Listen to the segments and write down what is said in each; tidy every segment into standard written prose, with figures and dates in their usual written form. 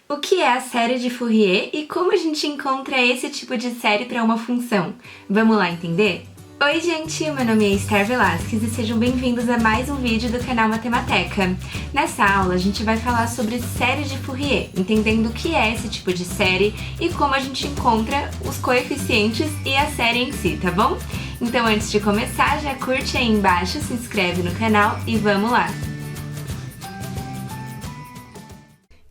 O que é a série de Fourier e como a gente encontra esse tipo de série para uma função? Vamos lá entender? Oi gente, meu nome é Esther Velasquez e sejam bem-vindos a mais um vídeo do canal Matemateca. Nessa aula a gente vai falar sobre série de Fourier, entendendo o que é esse tipo de série e como a gente encontra os coeficientes e a série em si, tá bom? Então antes de começar, já curte aí embaixo, se inscreve no canal e vamos lá!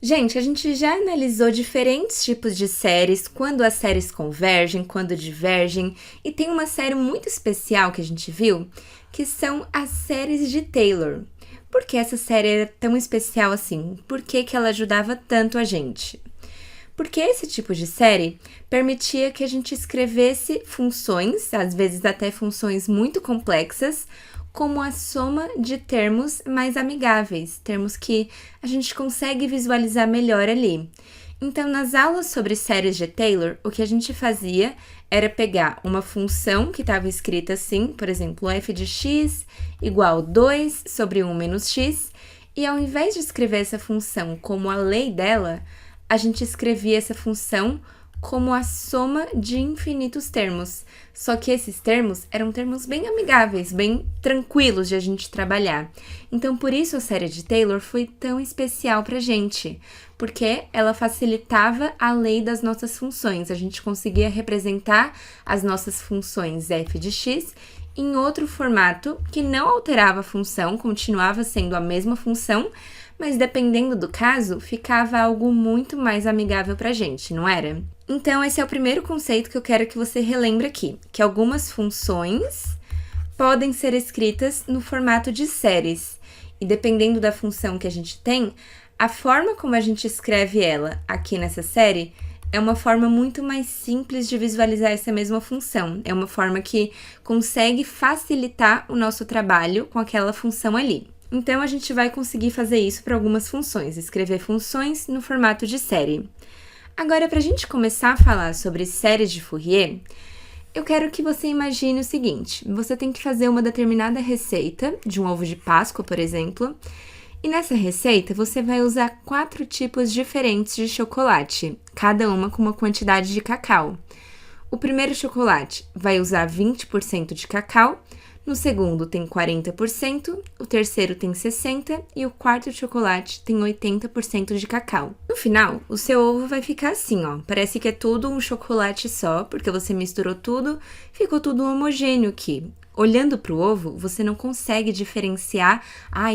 Gente, a gente já analisou diferentes tipos de séries, quando as séries convergem, quando divergem, e tem uma série muito especial que a gente viu, que são as séries de Taylor. Por que essa série era tão especial assim? Por que ela ajudava tanto a gente? Porque esse tipo de série permitia que a gente escrevesse funções, às vezes até funções muito complexas, como a soma de termos mais amigáveis, termos que a gente consegue visualizar melhor ali. Então, nas aulas sobre séries de Taylor, o que a gente fazia era pegar uma função que estava escrita assim, por exemplo, f de x igual 2 sobre 1 menos x, e ao invés de escrever essa função como a lei dela, a gente escrevia essa função como a soma de infinitos termos. Só que esses termos eram termos bem amigáveis, bem tranquilos de a gente trabalhar. Então, por isso a série de Taylor foi tão especial pra gente, porque ela facilitava a lei das nossas funções. A gente conseguia representar as nossas funções f de x em outro formato que não alterava a função, continuava sendo a mesma função, mas dependendo do caso, ficava algo muito mais amigável pra gente, não era? Então, esse é o primeiro conceito que eu quero que você relembre aqui, que algumas funções podem ser escritas no formato de séries, e dependendo da função que a gente tem, a forma como a gente escreve ela aqui nessa série é uma forma muito mais simples de visualizar essa mesma função, é uma forma que consegue facilitar o nosso trabalho com aquela função ali. Então, a gente vai conseguir fazer isso para algumas funções, escrever funções no formato de série. Agora, para a gente começar a falar sobre séries de Fourier, eu quero que você imagine o seguinte: você tem que fazer uma determinada receita de um ovo de Páscoa, por exemplo, e nessa receita você vai usar 4 tipos diferentes de chocolate, cada uma com uma quantidade de cacau. O primeiro chocolate vai usar 20% de cacau, no segundo tem 40%, o terceiro tem 60% e o quarto chocolate tem 80% de cacau. No final, o seu ovo vai ficar assim, ó. Parece que é tudo um chocolate só, porque você misturou tudo, ficou tudo homogêneo aqui. Olhando para o ovo, você não consegue diferenciar,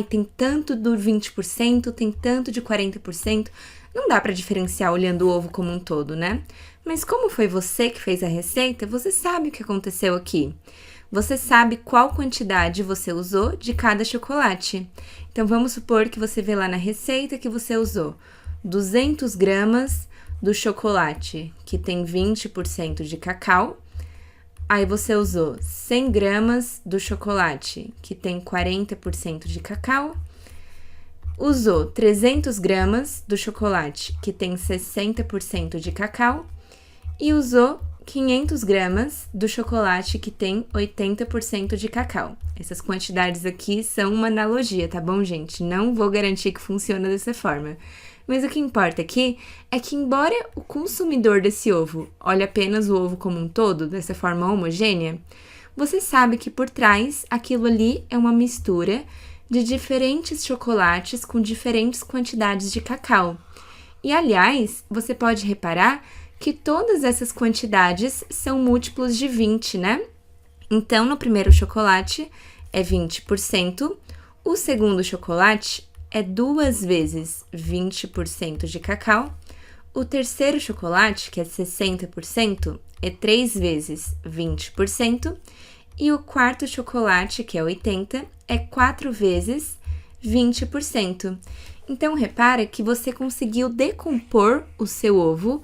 tem tanto do 20%, tem tanto de 40%. Não dá para diferenciar olhando o ovo como um todo, né? Mas como foi você que fez a receita, você sabe o que aconteceu aqui. Você sabe qual quantidade você usou de cada chocolate. Então, vamos supor que você vê lá na receita que você usou 200 gramas do chocolate, que tem 20% de cacau. Aí, você usou 100 gramas do chocolate, que tem 40% de cacau. Usou 300 gramas do chocolate, que tem 60% de cacau. E usou 500 gramas do chocolate que tem 80% de cacau. Essas quantidades aqui são uma analogia, tá bom, gente? Não vou garantir que funciona dessa forma. Mas o que importa aqui é que, embora o consumidor desse ovo olhe apenas o ovo como um todo, dessa forma homogênea, você sabe que por trás aquilo ali é uma mistura de diferentes chocolates com diferentes quantidades de cacau. E, aliás, você pode reparar que todas essas quantidades são múltiplos de 20, né? Então, no primeiro chocolate é 20%, o segundo chocolate é 2 vezes 20% de cacau, o terceiro chocolate, que é 60%, é 3 vezes 20%, e o quarto chocolate, que é 80%, é 4 vezes 20%. Então, repara que você conseguiu decompor o seu ovo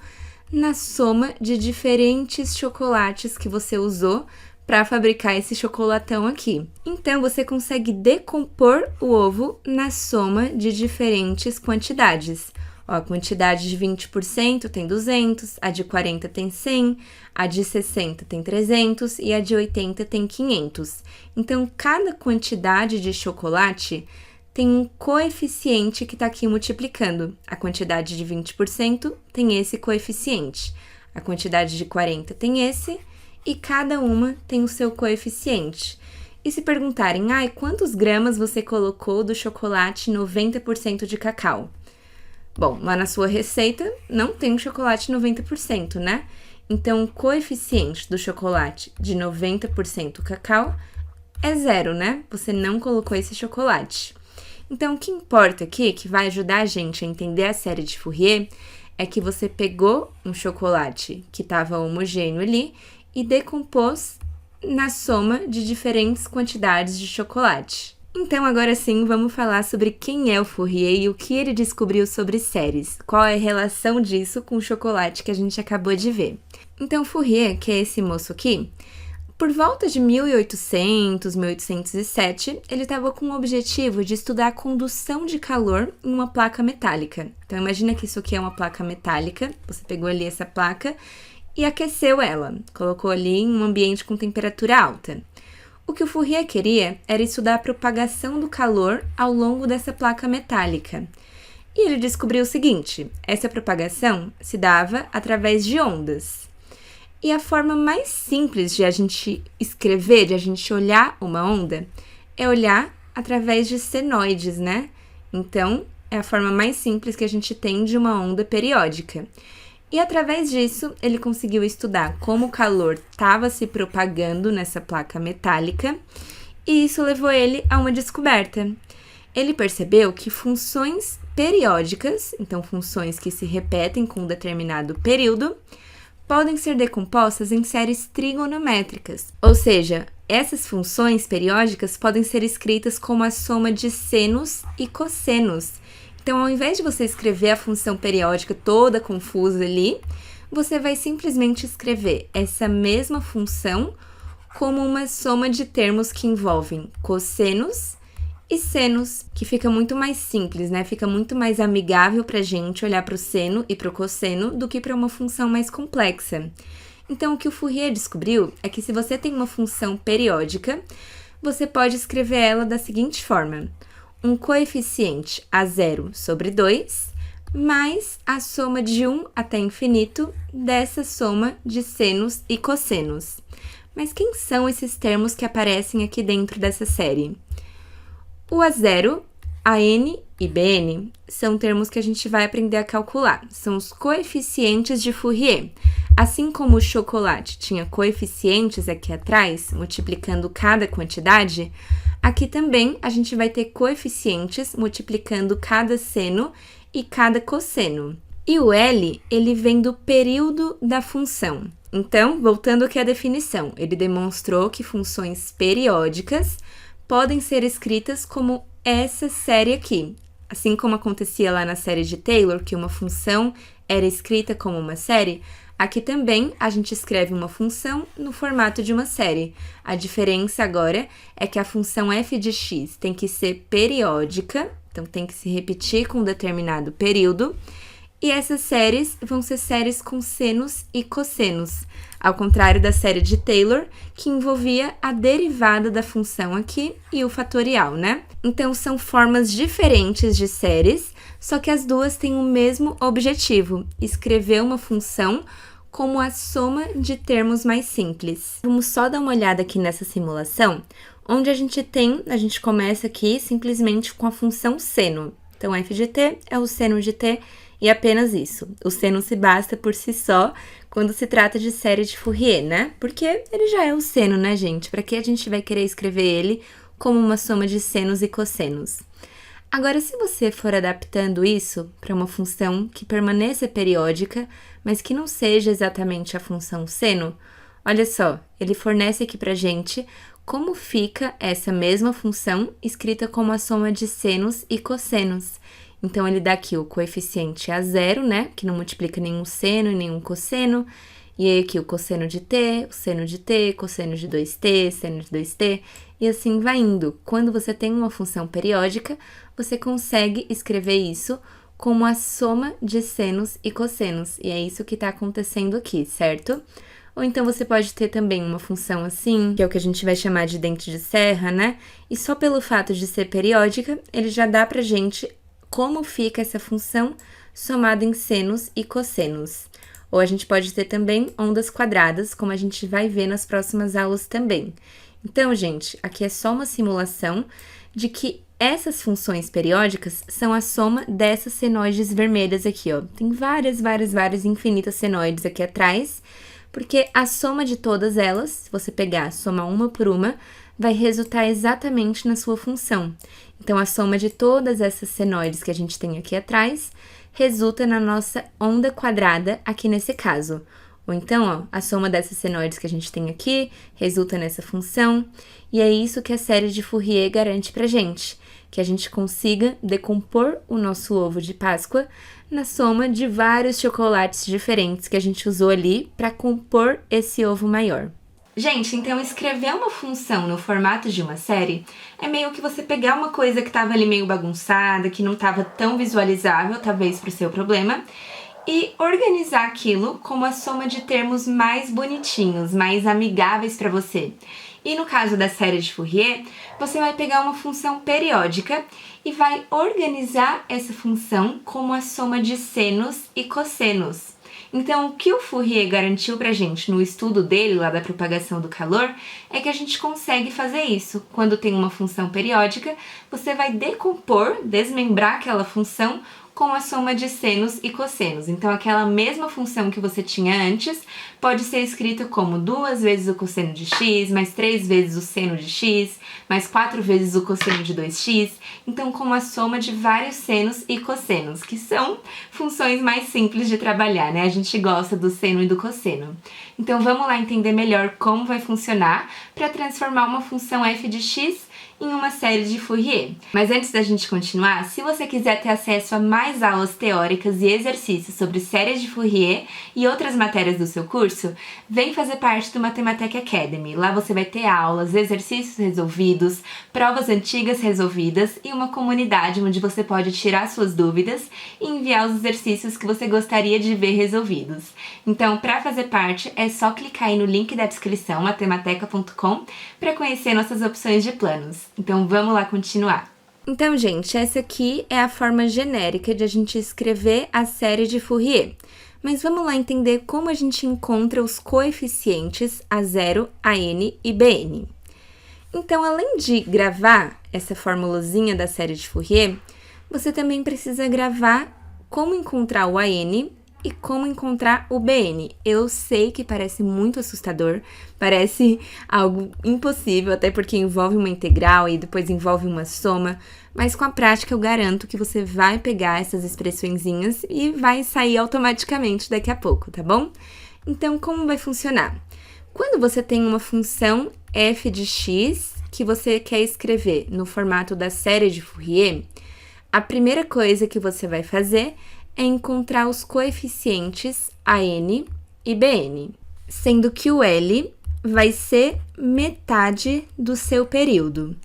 na soma de diferentes chocolates que você usou para fabricar esse chocolatão aqui. Então, você consegue decompor o ovo na soma de diferentes quantidades. Ó, a quantidade de 20% tem 200, a de 40 tem 100, a de 60 tem 300 e a de 80 tem 500. Então, cada quantidade de chocolate tem um coeficiente que está aqui multiplicando. A quantidade de 20% tem esse coeficiente. A quantidade de 40% tem esse, e cada uma tem o seu coeficiente. E se perguntarem, quantos gramas você colocou do chocolate 90% de cacau? Bom, lá na sua receita não tem chocolate 90%, né? Então, o coeficiente do chocolate de 90% cacau é 0, né? Você não colocou esse chocolate. Então, o que importa aqui, que vai ajudar a gente a entender a série de Fourier, é que você pegou um chocolate que estava homogêneo ali e decompôs na soma de diferentes quantidades de chocolate. Então, agora sim, vamos falar sobre quem é o Fourier e o que ele descobriu sobre séries. Qual é a relação disso com o chocolate que a gente acabou de ver. Então, Fourier, que é esse moço aqui, por volta de 1800, 1807, ele estava com o objetivo de estudar a condução de calor em uma placa metálica. Então, imagina que isso aqui é uma placa metálica, você pegou ali essa placa e aqueceu ela, colocou ali em um ambiente com temperatura alta. O que o Fourier queria era estudar a propagação do calor ao longo dessa placa metálica. E ele descobriu o seguinte, essa propagação se dava através de ondas. E a forma mais simples de a gente escrever, de a gente olhar uma onda, é olhar através de senoides, né? Então, é a forma mais simples que a gente tem de uma onda periódica. E através disso, ele conseguiu estudar como o calor estava se propagando nessa placa metálica, e isso levou ele a uma descoberta. Ele percebeu que funções periódicas, então funções que se repetem com um determinado período, podem ser decompostas em séries trigonométricas, ou seja, essas funções periódicas podem ser escritas como a soma de senos e cossenos. Então, ao invés de você escrever a função periódica toda confusa ali, você vai simplesmente escrever essa mesma função como uma soma de termos que envolvem cossenos e senos, que fica muito mais simples, né? Fica muito mais amigável para a gente olhar para o seno e para o cosseno do que para uma função mais complexa. Então, o que o Fourier descobriu é que se você tem uma função periódica, você pode escrever ela da seguinte forma: um coeficiente a 0 sobre 2, mais a soma de 1 até infinito dessa soma de senos e cossenos. Mas quem são esses termos que aparecem aqui dentro dessa série? O A0, AN e BN são termos que a gente vai aprender a calcular. São os coeficientes de Fourier. Assim como o chocolate tinha coeficientes aqui atrás, multiplicando cada quantidade, aqui também a gente vai ter coeficientes multiplicando cada seno e cada cosseno. E o L, ele vem do período da função. Então, voltando aqui à definição, ele demonstrou que funções periódicas podem ser escritas como essa série aqui. Assim como acontecia lá na série de Taylor, que uma função era escrita como uma série, aqui também a gente escreve uma função no formato de uma série. A diferença agora é que a função f de x tem que ser periódica, então tem que se repetir com um determinado período, e essas séries vão ser séries com senos e cossenos, ao contrário da série de Taylor, que envolvia a derivada da função aqui e o fatorial, né? Então, são formas diferentes de séries, só que as duas têm o mesmo objetivo, escrever uma função como a soma de termos mais simples. Vamos só dar uma olhada aqui nessa simulação, onde a gente começa aqui simplesmente com a função seno. Então, f de t é o seno de t, e apenas isso. O seno se basta por si só quando se trata de série de Fourier, né? Porque ele já é o seno, né, gente? Para que a gente vai querer escrever ele como uma soma de senos e cossenos? Agora, se você for adaptando isso para uma função que permaneça periódica, mas que não seja exatamente a função seno, olha só, ele fornece aqui para gente como fica essa mesma função escrita como a soma de senos e cossenos. Então, ele dá aqui o coeficiente a 0, né? Que não multiplica nenhum seno e nenhum cosseno. E aí aqui o cosseno de t, o seno de t, cosseno de 2t, seno de 2t, e assim vai indo. Quando você tem uma função periódica, você consegue escrever isso como a soma de senos e cossenos. E é isso que está acontecendo aqui, certo? Ou então você pode ter também uma função assim, que é o que a gente vai chamar de dente de serra, né? E só pelo fato de ser periódica, ele já dá pra gente como fica essa função somada em senos e cossenos. Ou a gente pode ter também ondas quadradas, como a gente vai ver nas próximas aulas também. Então, gente, aqui é só uma simulação de que essas funções periódicas são a soma dessas senoides vermelhas aqui, ó. Tem várias infinitas senoides aqui atrás, porque a soma de todas elas, se você pegar, somar uma por uma, vai resultar exatamente na sua função. Então, a soma de todas essas senoides que a gente tem aqui atrás resulta na nossa onda quadrada aqui nesse caso. Ou então, ó, a soma dessas senoides que a gente tem aqui resulta nessa função, e é isso que a série de Fourier garante pra gente, que a gente consiga decompor o nosso ovo de Páscoa na soma de vários chocolates diferentes que a gente usou ali para compor esse ovo maior. Gente, então escrever uma função no formato de uma série é meio que você pegar uma coisa que estava ali meio bagunçada, que não estava tão visualizável, talvez para o seu problema, e organizar aquilo como a soma de termos mais bonitinhos, mais amigáveis para você. E no caso da série de Fourier, você vai pegar uma função periódica e vai organizar essa função como a soma de senos e cossenos. Então, o que o Fourier garantiu pra gente no estudo dele, lá da propagação do calor, é que a gente consegue fazer isso. Quando tem uma função periódica, você vai desmembrar aquela função com a soma de senos e cossenos. Então, aquela mesma função que você tinha antes pode ser escrita como 2 vezes o cosseno de x, mais 3 vezes o seno de x, mais 4 vezes o cosseno de 2x. Então, como a soma de vários senos e cossenos, que são funções mais simples de trabalhar, né? A gente gosta do seno e do cosseno. Então, vamos lá entender melhor como vai funcionar para transformar uma função f de x em uma série de Fourier. Mas antes da gente continuar, se você quiser ter acesso a mais aulas teóricas e exercícios sobre séries de Fourier e outras matérias do seu curso, vem fazer parte do Mathematic Academy. Lá você vai ter aulas, exercícios resolvidos, provas antigas resolvidas e uma comunidade onde você pode tirar suas dúvidas e enviar os exercícios que você gostaria de ver resolvidos. Então, para fazer parte, é só clicar aí no link da descrição, matemateca.com, para conhecer nossas opções de planos. Então, vamos lá continuar. Então, gente, essa aqui é a forma genérica de a gente escrever a série de Fourier. Mas vamos lá entender como a gente encontra os coeficientes A0, AN e BN. Então, além de gravar essa formulazinha da série de Fourier, você também precisa gravar como encontrar o AN e como encontrar o BN. Eu sei que parece muito assustador, parece algo impossível, até porque envolve uma integral e depois envolve uma soma, mas com a prática eu garanto que você vai pegar essas expressõezinhas e vai sair automaticamente daqui a pouco, tá bom? Então, como vai funcionar? Quando você tem uma função f de x que você quer escrever no formato da série de Fourier, a primeira coisa que você vai fazer é encontrar os coeficientes AN e BN, sendo que o L vai ser metade do seu período.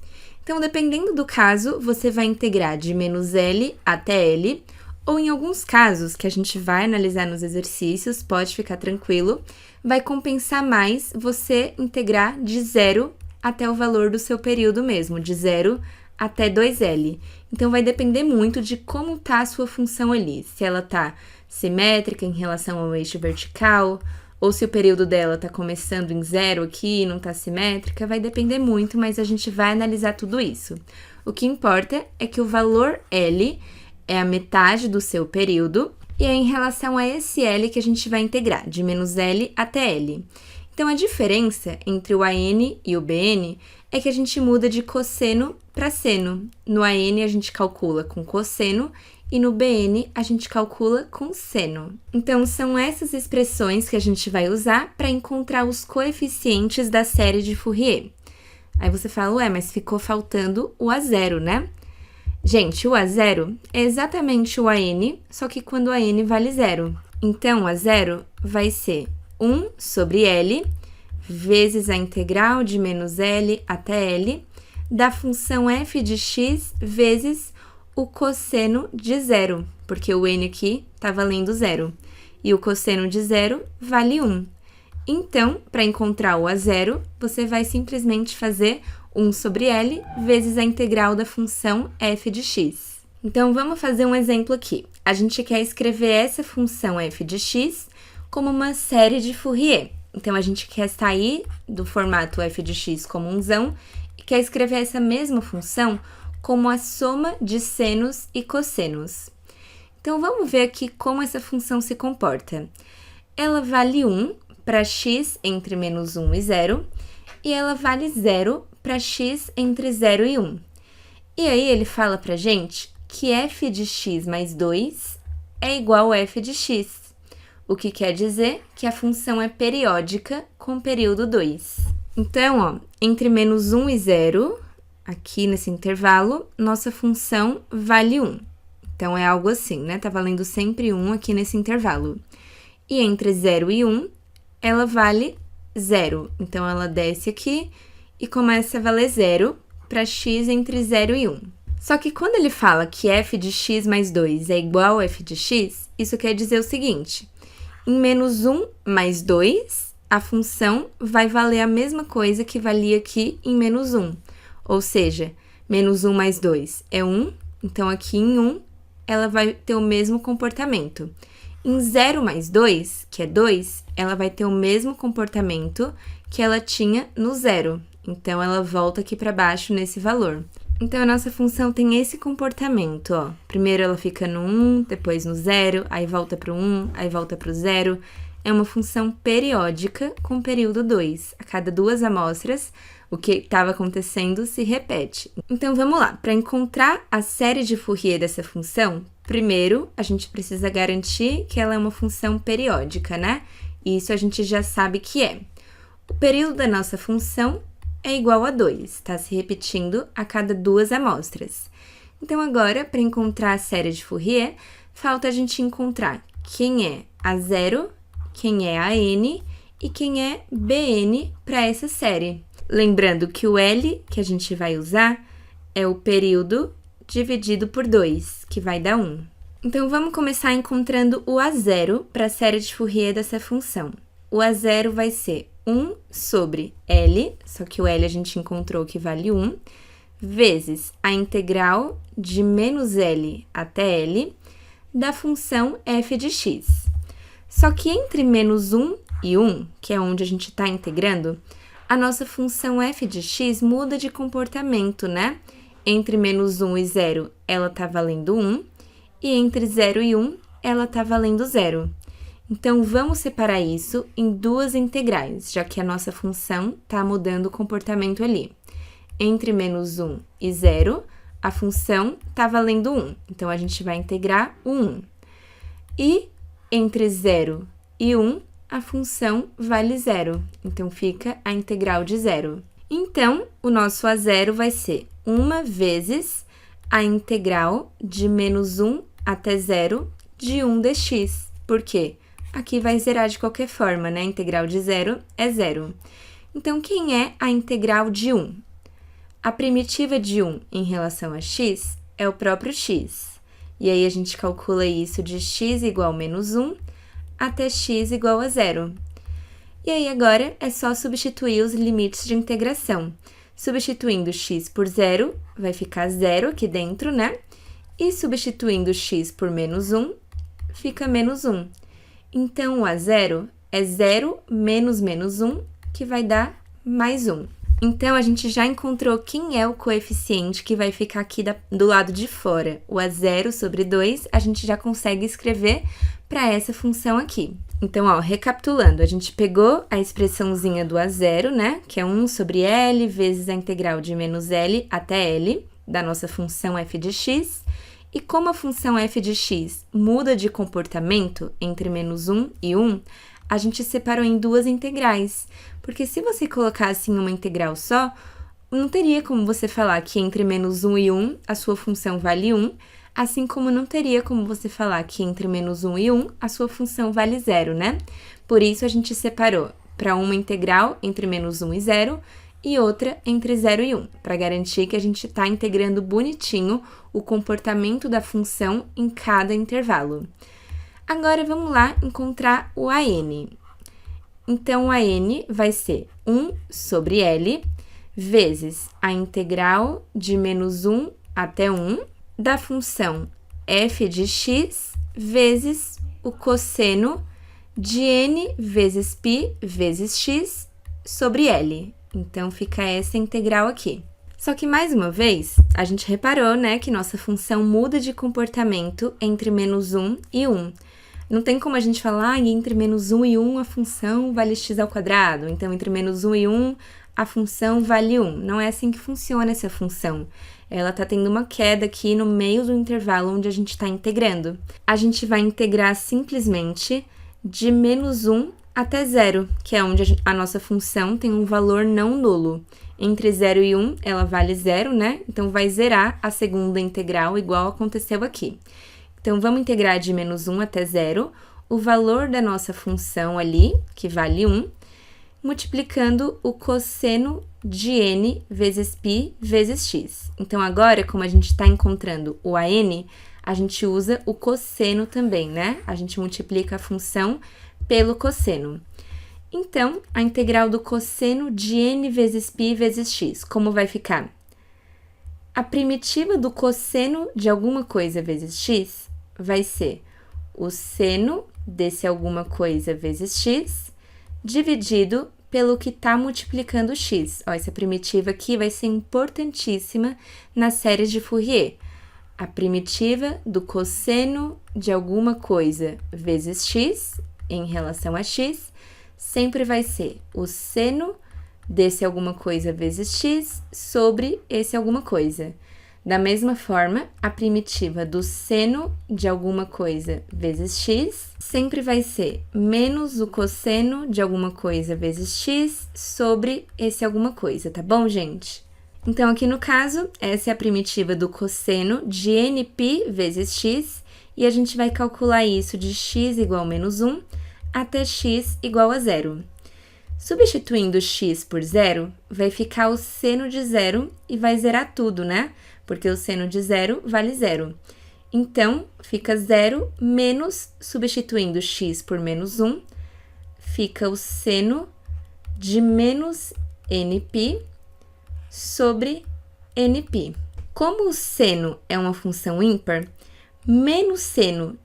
Então, dependendo do caso, você vai integrar de menos L até L, ou em alguns casos, que a gente vai analisar nos exercícios, pode ficar tranquilo, vai compensar mais você integrar de 0 até o valor do seu período mesmo, de 0 até 2L. Então, vai depender muito de como tá a sua função ali. Se ela tá simétrica em relação ao eixo vertical, ou se o período dela tá começando em 0 aqui e não tá simétrica, vai depender muito, mas a gente vai analisar tudo isso. O que importa é que o valor L é a metade do seu período, e é em relação a esse L que a gente vai integrar, de menos L até L. Então, a diferença entre o AN e o BN é que a gente muda de cosseno para seno. No AN a gente calcula com cosseno e no BN a gente calcula com seno. Então, são essas expressões que a gente vai usar para encontrar os coeficientes da série de Fourier. Aí você fala, ué, mas ficou faltando o A0, né? Gente, o A0 é exatamente o AN, só que quando o AN vale 0. Então, o A0 vai ser 1 sobre L vezes a integral de menos L até L da função f de x vezes o cosseno de 0, porque o n aqui está valendo 0, e o cosseno de 0 vale 1. Então, para encontrar o a0, você vai simplesmente fazer 1 sobre L vezes a integral da função f de x. Então, vamos fazer um exemplo aqui. A gente quer escrever essa função f de x como uma série de Fourier. Então, a gente quer sair do formato f de x como umzão e quer escrever essa mesma função como a soma de senos e cossenos. Então, vamos ver aqui como essa função se comporta. Ela vale 1 para x entre menos 1 e 0, e ela vale 0 para x entre 0 e 1. E aí, ele fala para a gente que f de x mais 2 é igual a f de x, o que quer dizer que a função é periódica com período 2. Então, ó, entre menos 1 e 0, aqui nesse intervalo, nossa função vale 1. Então, é algo assim, né? Tá valendo sempre 1 aqui nesse intervalo. E entre 0 e 1, ela vale 0. Então, ela desce aqui e começa a valer 0 para x entre 0 e 1. Só que quando ele fala que f de x mais 2 é igual a f de x, isso quer dizer o seguinte: em menos 1 mais 2, a função vai valer a mesma coisa que valia aqui em menos 1. Ou seja, menos 1 mais 2 é 1, então aqui em 1 ela vai ter o mesmo comportamento. Em 0 mais 2, que é 2, ela vai ter o mesmo comportamento que ela tinha no 0. Então, ela volta aqui para baixo nesse valor. Então, a nossa função tem esse comportamento, ó. Primeiro ela fica no 1, depois no 0, aí volta para o 1, aí volta para o 0. É uma função periódica com período 2. A cada 2 amostras, o que estava acontecendo se repete. Então, vamos lá. Para encontrar a série de Fourier dessa função, primeiro, a gente precisa garantir que ela é uma função periódica, né? E isso a gente já sabe que é. O período da nossa função é igual a 2, está se repetindo a cada 2 amostras. Então, agora, para encontrar a série de Fourier, falta a gente encontrar quem é a 0, quem é a n e quem é bn para essa série. Lembrando que o L que a gente vai usar é o período dividido por 2, que vai dar 1. Então, vamos começar encontrando o a0 para a série de Fourier dessa função. O a0 vai ser 1 sobre L, só que o L a gente encontrou que vale 1, vezes a integral de menos L até L da função f de x. Só que entre menos 1 e 1, que é onde a gente está integrando, a nossa função f de x muda de comportamento, né? Entre menos 1 e 0, ela está valendo 1, e entre 0 e 1, ela está valendo 0. Então, vamos separar isso em duas integrais, já que a nossa função está mudando o comportamento ali. Entre menos 1 e 0, a função está valendo 1, então a gente vai integrar o 1. E entre 0 e 1, a função vale 0, então fica a integral de 0. Então, o nosso a0 vai ser 1 vezes a integral de menos 1 até 0 de 1 dx. Por quê? Aqui vai zerar de qualquer forma, né? A integral de 0 é 0. Então, quem é a integral de 1? A primitiva de 1 em relação a x é o próprio x. E aí, a gente calcula isso de x igual a menos 1 até x igual a 0. E aí, agora, é só substituir os limites de integração. Substituindo x por 0, vai ficar 0 aqui dentro, né? E substituindo x por menos 1, fica menos 1. Então, o a0 é 0 menos menos 1, que vai dar mais 1. Então, a gente já encontrou quem é o coeficiente que vai ficar aqui do lado de fora. O a0 sobre 2, a gente já consegue escrever para essa função aqui. Então, ó, recapitulando, a gente pegou a expressãozinha do a0, né? Que é 1 sobre L vezes a integral de menos L até L, da nossa função f de x. E como a função f de x muda de comportamento entre menos 1 e 1, a gente separou em duas integrais. Porque se você colocasse em uma integral só, não teria como você falar que entre menos 1 e 1 a sua função vale 1, assim como não teria como você falar que entre menos 1 e 1 a sua função vale 0, né? Por isso, a gente separou para uma integral entre menos 1 e 0 e outra entre 0 e 1, para garantir que a gente está integrando bonitinho o comportamento da função em cada intervalo. Agora, vamos lá encontrar o AN. Então, a n vai ser 1 sobre L vezes a integral de menos 1 até 1 da função f de x vezes o cosseno de n vezes π vezes x sobre L. Então, fica essa integral aqui. Só que, mais uma vez, a gente reparou, né, que nossa função muda de comportamento entre menos 1 e 1. Não tem como a gente falar, entre menos 1 e 1 a função vale x ao quadrado. Então, entre menos 1 e 1, a função vale 1. Não é assim que funciona essa função. Ela está tendo uma queda aqui no meio do intervalo onde a gente está integrando. A gente vai integrar simplesmente de menos 1 até 0, que é onde a nossa função tem um valor não nulo. Entre 0 e 1, ela vale 0, né? Então, vai zerar a segunda integral, igual aconteceu aqui. Então, vamos integrar de menos 1 até 0, o valor da nossa função ali, que vale 1, multiplicando o cosseno de n vezes π vezes x. Então, agora, como a gente está encontrando o AN, a gente usa o cosseno também, né? A gente multiplica a função pelo cosseno. Então, a integral do cosseno de n vezes π vezes x, como vai ficar? A primitiva do cosseno de alguma coisa vezes x vai ser o seno desse alguma coisa vezes x dividido pelo que está multiplicando x. Ó, essa primitiva aqui vai ser importantíssima nas séries de Fourier. A primitiva do cosseno de alguma coisa vezes x em relação a x sempre vai ser o seno desse alguma coisa vezes x sobre esse alguma coisa. Da mesma forma, a primitiva do seno de alguma coisa vezes x sempre vai ser menos o cosseno de alguma coisa vezes x sobre esse alguma coisa, tá bom, gente? Então, aqui no caso, essa é a primitiva do cosseno de nπ vezes x, e a gente vai calcular isso de x igual a menos 1 até x igual a 0. Substituindo x por 0, vai ficar o seno de 0 e vai zerar tudo, né? Porque o seno de 0 vale 0. Então, fica 0 menos, substituindo x por menos 1, fica o seno de menos nπ sobre nπ. Como o seno é uma função ímpar, menos seno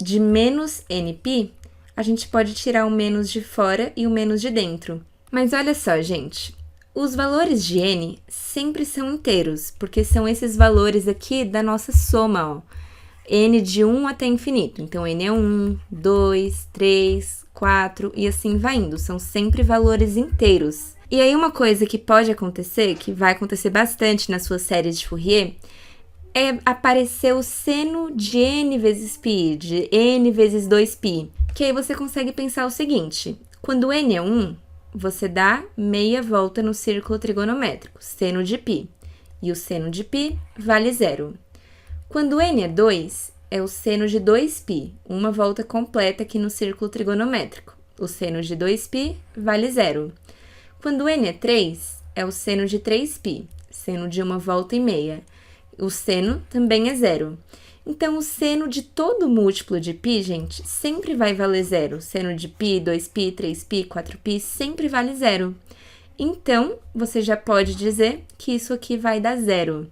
de menos nπ, a gente pode tirar o menos de fora e o menos de dentro. Mas olha só, gente, os valores de n sempre são inteiros, porque são esses valores aqui da nossa soma, ó. N de 1 até infinito. Então, n é 1, 2, 3, 4 e assim vai indo. São sempre valores inteiros. E aí, uma coisa que pode acontecer, que vai acontecer bastante nas suas séries de Fourier, é aparecer o seno de n vezes π, de n vezes 2π. Que aí você consegue pensar o seguinte, quando n é 1, você dá meia volta no círculo trigonométrico, seno de π, e o seno de π vale 0. Quando n é 2, é o seno de 2π, uma volta completa aqui no círculo trigonométrico. O seno de 2π vale 0. Quando n é 3, é o seno de 3π, seno de uma volta e meia. O seno também é 0. Então, o seno de todo múltiplo de π, gente, sempre vai valer 0. Seno de π, 2π, 3π, 4π, sempre vale 0. Então, você já pode dizer que isso aqui vai dar 0.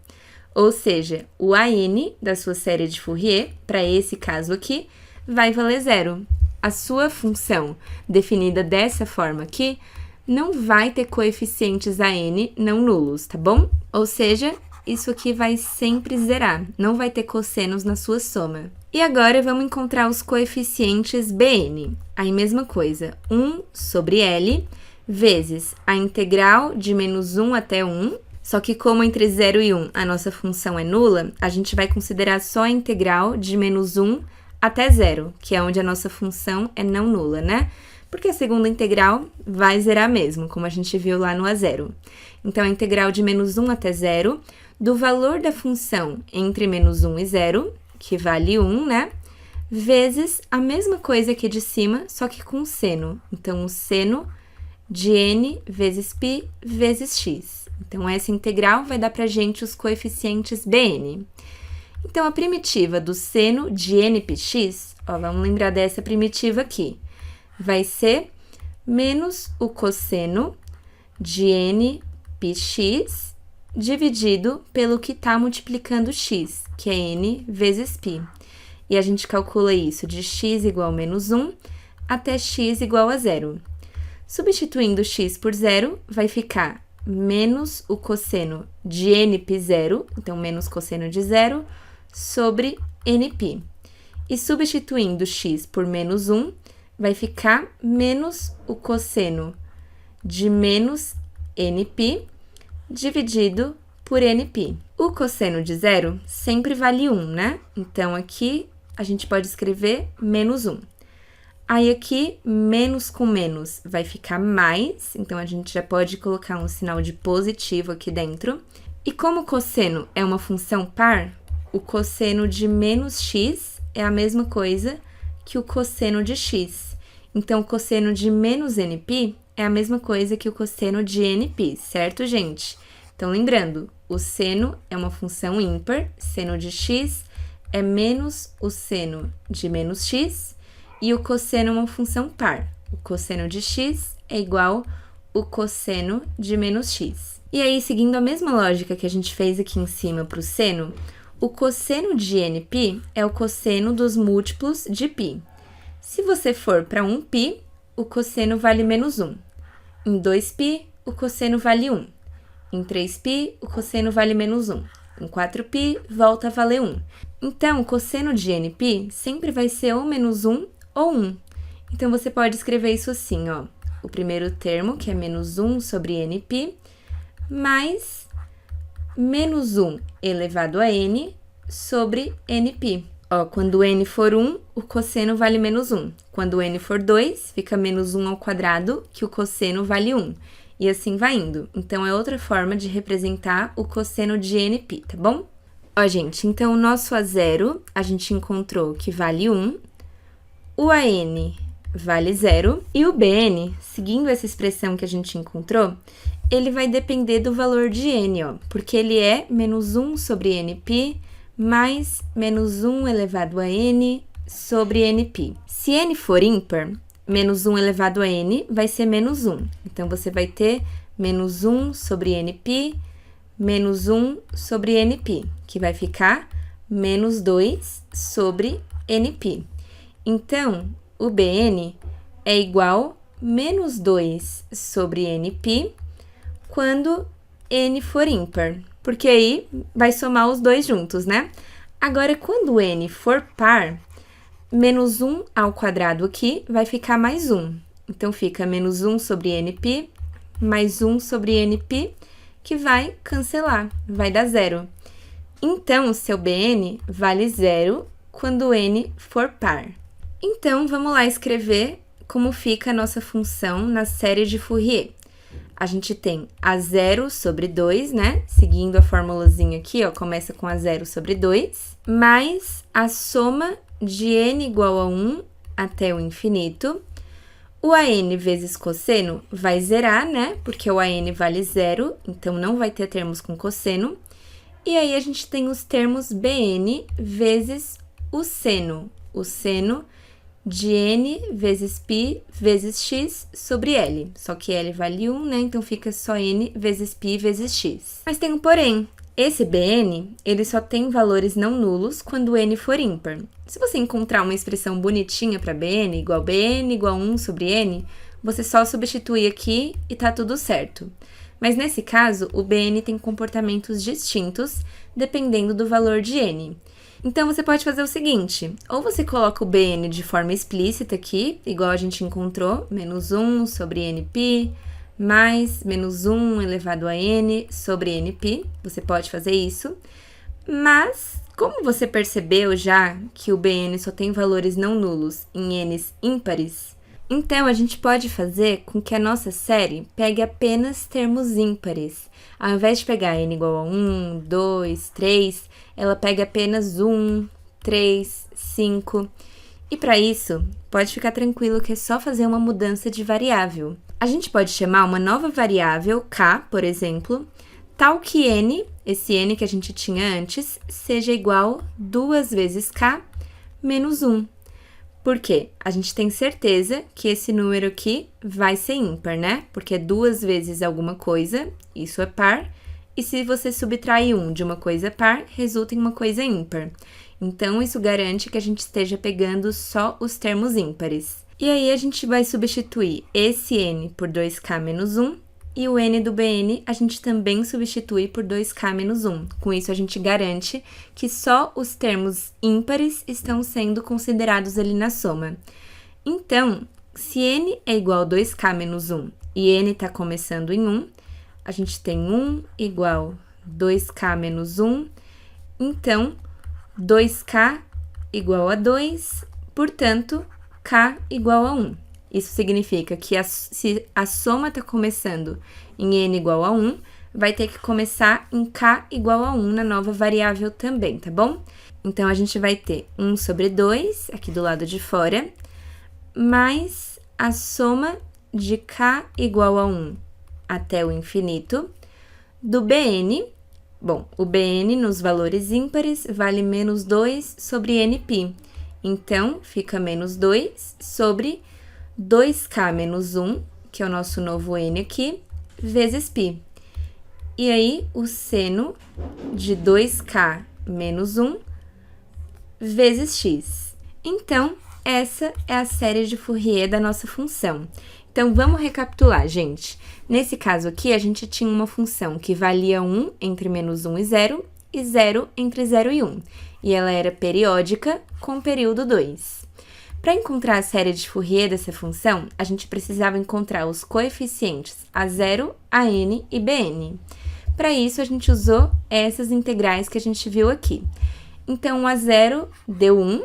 Ou seja, o AN da sua série de Fourier, para esse caso aqui, vai valer 0. A sua função, definida dessa forma aqui, não vai ter coeficientes AN não nulos, tá bom? Ou seja, isso aqui vai sempre zerar, não vai ter cossenos na sua soma. E agora, vamos encontrar os coeficientes Bn. Aí, mesma coisa, 1 sobre L vezes a integral de menos 1 até 1, só que como entre 0 e 1 a nossa função é nula, a gente vai considerar só a integral de menos 1 até 0, que é onde a nossa função é não nula, né? Porque a segunda integral vai zerar mesmo, como a gente viu lá no A0. Então, a integral de menos 1 até 0, do valor da função entre menos 1 e 0, que vale 1, né? Vezes a mesma coisa aqui de cima, só que com seno. Então, o seno de n vezes π vezes x. Então, essa integral vai dar pra gente os coeficientes Bn. Então, a primitiva do seno de nπx, ó, vamos lembrar dessa primitiva aqui, vai ser menos o cosseno de nπx dividido pelo que está multiplicando x, que é n vezes π. E a gente calcula isso de x igual a menos 1 até x igual a 0. Substituindo x por 0, vai ficar menos o cosseno de nπ0, então menos cosseno de 0, sobre nπ. E substituindo x por menos 1, vai ficar menos o cosseno de menos nπ dividido por nπ. O cosseno de 0 sempre vale 1, né? Então, aqui a gente pode escrever menos 1. Aí, aqui, menos com menos vai ficar mais, então a gente já pode colocar um sinal de positivo aqui dentro. E como o cosseno é uma função par, o cosseno de menos x é a mesma coisa que o cosseno de x. Então, o cosseno de menos nπ é a mesma coisa que o cosseno de nπ, certo, gente? Então, lembrando, o seno é uma função ímpar, seno de x é menos o seno de menos x, e o cosseno é uma função par. O cosseno de x é igual ao cosseno de menos x. E aí, seguindo a mesma lógica que a gente fez aqui em cima para o seno, o cosseno de nπ é o cosseno dos múltiplos de π. Se você for para 1π, o cosseno vale menos 1. Em 2π, o cosseno vale 1. Em 3π, o cosseno vale menos 1. Em 4π, volta a valer 1. Então, o cosseno de nπ sempre vai ser ou menos 1 ou 1. Então, você pode escrever isso assim, ó. O primeiro termo, que é menos 1 sobre nπ, mais menos 1 elevado a n sobre nπ. Ó, quando n for 1, o cosseno vale menos 1. Quando n for 2, fica menos 1 ao quadrado, que o cosseno vale 1. E assim vai indo. Então, é outra forma de representar o cosseno de nπ, tá bom? Ó, gente, então o nosso A0, a gente encontrou que vale 1, o AN vale 0, e o BN, seguindo essa expressão que a gente encontrou, ele vai depender do valor de n, ó, porque ele é menos 1 sobre nπ mais menos 1 elevado a n sobre nπ. Se n for ímpar, menos 1 elevado a n vai ser menos 1. Então, você vai ter menos 1 sobre nπ, menos 1 sobre nπ, que vai ficar menos 2 sobre nπ. Então, o BN é igual a menos 2 sobre nπ quando n for ímpar, porque aí vai somar os dois juntos, né? Agora, quando n for par, menos 1 ao quadrado aqui vai ficar mais 1. Então, fica menos 1 sobre nπ mais 1 sobre nπ, que vai cancelar, vai dar 0. Então, o seu BN vale 0 quando n for par. Então, vamos lá escrever como fica a nossa função na série de Fourier. A gente tem A0 sobre 2, né? Seguindo a formulazinha aqui, ó, começa com A0 sobre 2, mais a soma de n igual a 1 até o infinito. O AN vezes cosseno vai zerar, né? Porque o AN vale 0, então não vai ter termos com cosseno. E aí, a gente tem os termos BN vezes o seno de n vezes π vezes x sobre L. Só que L vale 1, né? Então, fica só n vezes π vezes x. Mas tem um porém. Esse BN, ele só tem valores não nulos quando n for ímpar. Se você encontrar uma expressão bonitinha para BN igual a 1 sobre n, você só substitui aqui e tá tudo certo. Mas nesse caso, o BN tem comportamentos distintos dependendo do valor de n. Então, você pode fazer o seguinte, ou você coloca o BN de forma explícita aqui, igual a gente encontrou, menos 1 sobre nπ, mais menos 1 elevado a n sobre nπ, você pode fazer isso, mas como você percebeu já que o BN só tem valores não nulos em n's ímpares, então a gente pode fazer com que a nossa série pegue apenas termos ímpares. Ao invés de pegar n igual a 1, 2, 3, ela pega apenas 1, 3, 5. E para isso, pode ficar tranquilo que é só fazer uma mudança de variável. A gente pode chamar uma nova variável, k, por exemplo, tal que n, esse n que a gente tinha antes, seja igual a 2 vezes k menos 1. Por quê? A gente tem certeza que esse número aqui vai ser ímpar, né? Porque é 2 vezes alguma coisa, isso é par. E se você subtrair 1 de uma coisa par, resulta em uma coisa ímpar. Então, isso garante que a gente esteja pegando só os termos ímpares. E aí, a gente vai substituir esse n por 2k menos 1, e o n do bn a gente também substitui por 2k menos 1. Com isso, a gente garante que só os termos ímpares estão sendo considerados ali na soma. Então, se n é igual a 2k menos 1 e n está começando em 1, a gente tem 1 igual 2k menos 1, então 2k igual a 2, portanto, k igual a 1. Isso significa que se a soma está começando em n igual a 1, vai ter que começar em k igual a 1 na nova variável também, tá bom? Então, a gente vai ter 1 sobre 2, aqui do lado de fora, mais a soma de k igual a 1 até o infinito, do bn. Bom, o bn nos valores ímpares vale menos 2 sobre nπ. Então, fica menos 2 sobre 2k menos 1, que é o nosso novo n aqui, vezes π. E aí, o seno de 2k menos 1 vezes x. Então, essa é a série de Fourier da nossa função. Então, vamos recapitular, gente. Nesse caso aqui, a gente tinha uma função que valia 1 entre menos 1 e 0 entre 0 e 1. E ela era periódica com período 2. Para encontrar a série de Fourier dessa função, a gente precisava encontrar os coeficientes a0, a n e bn. Para isso, a gente usou essas integrais que a gente viu aqui. Então, o a0 deu 1,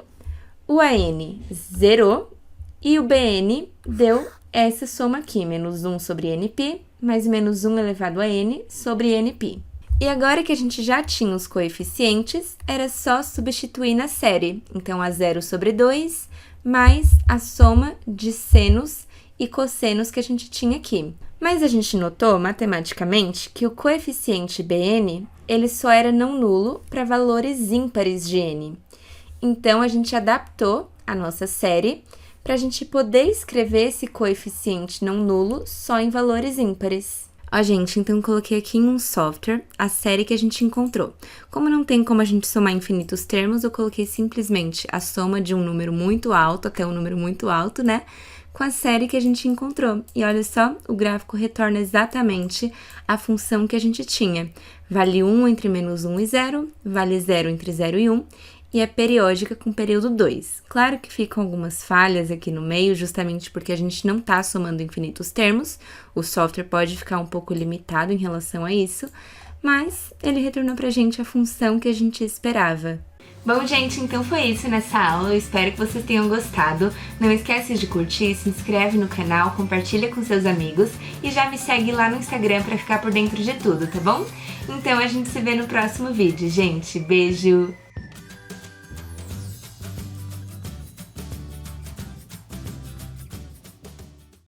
o an zerou e o bn deu essa soma aqui, menos 1 sobre nπ, mais menos 1 elevado a n sobre nπ. E agora que a gente já tinha os coeficientes, era só substituir na série. Então, a0 sobre 2, mais a soma de senos e cossenos que a gente tinha aqui. Mas a gente notou, matematicamente, que o coeficiente bn, ele só era não nulo para valores ímpares de n. Então, a gente adaptou a nossa série para a gente poder escrever esse coeficiente não nulo só em valores ímpares. Ó, gente, então eu coloquei aqui em um software a série que a gente encontrou. Como não tem como a gente somar infinitos termos, eu coloquei simplesmente a soma de um número muito alto até um número muito alto, né? Com a série que a gente encontrou. E olha só, o gráfico retorna exatamente a função que a gente tinha. Vale 1 entre menos 1 e 0, vale 0 entre 0 e 1, e é periódica com período 2. Claro que ficam algumas falhas aqui no meio, justamente porque a gente não está somando infinitos termos, o software pode ficar um pouco limitado em relação a isso, mas ele retornou pra gente a função que a gente esperava. Bom, gente, então foi isso nessa aula, eu espero que vocês tenham gostado. Não esquece de curtir, se inscreve no canal, compartilha com seus amigos e já me segue lá no Instagram pra ficar por dentro de tudo, tá bom? Então a gente se vê no próximo vídeo, gente. Beijo!